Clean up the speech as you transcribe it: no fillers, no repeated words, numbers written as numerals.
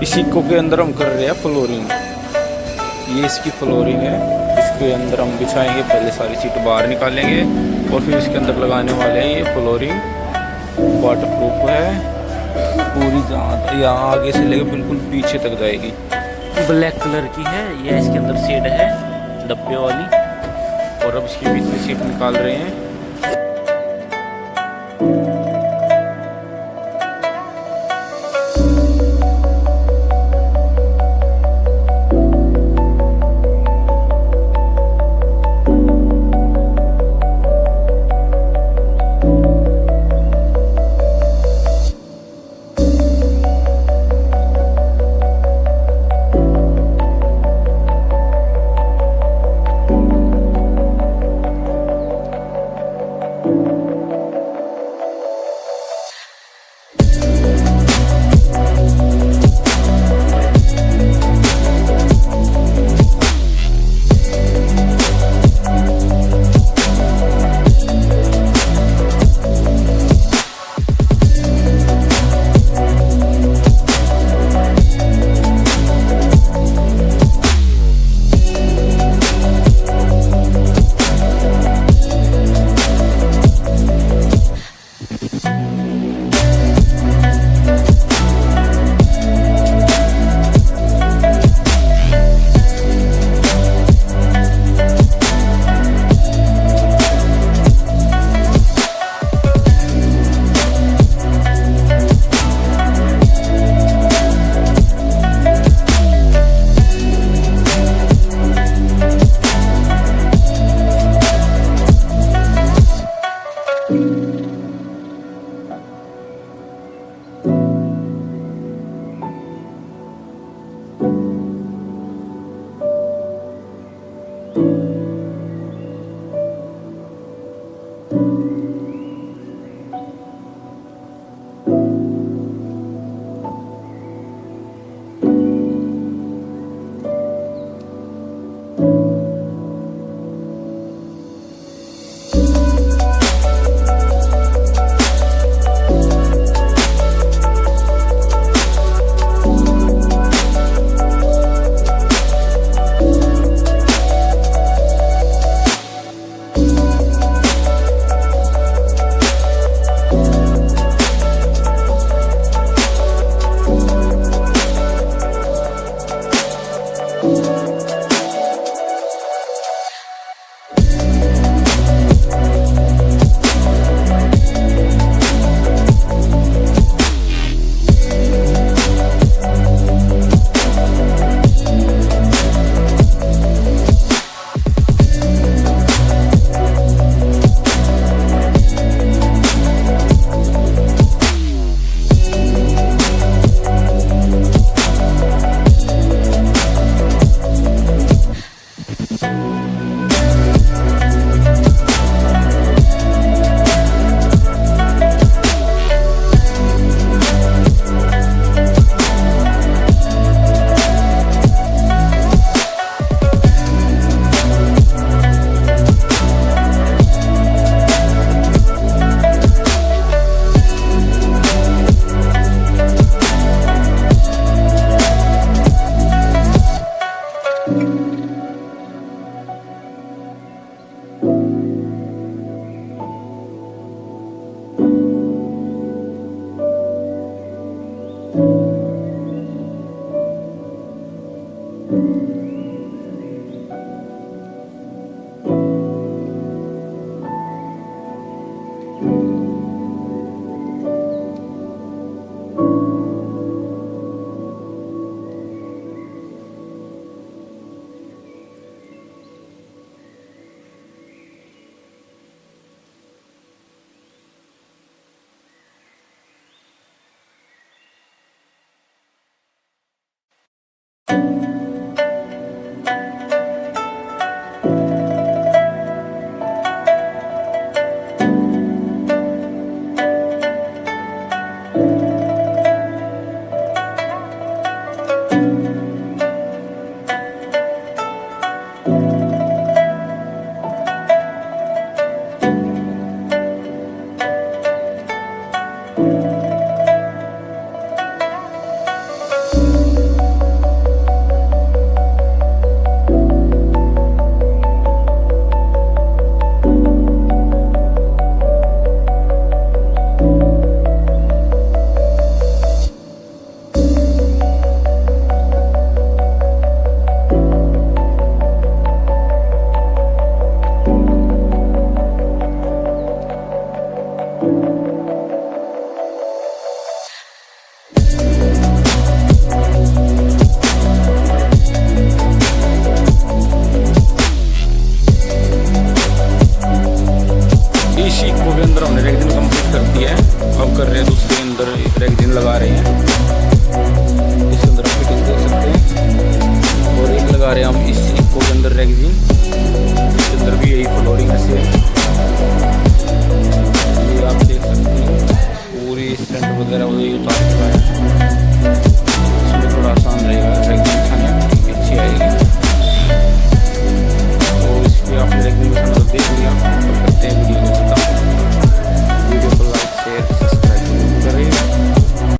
इस ईको के अंदर हम कर रहे हैं फ्लोरिंग। ये इसकी फ्लोरिंग है। इसके अंदर हम बिछाएंगे, पहले सारी सीट बाहर निकालेंगे और फिर इसके अंदर लगाने वाले हैं। ये फ्लोरिंग वाटरप्रूफ है, पूरी यहाँ आगे से लेकर बिल्कुल पीछे तक जाएगी। ब्लैक कलर की है ये, इसके अंदर शेड है डब्बे वाली। और अब इसके बीच में सीट निकाल रहे हैं। Thank you.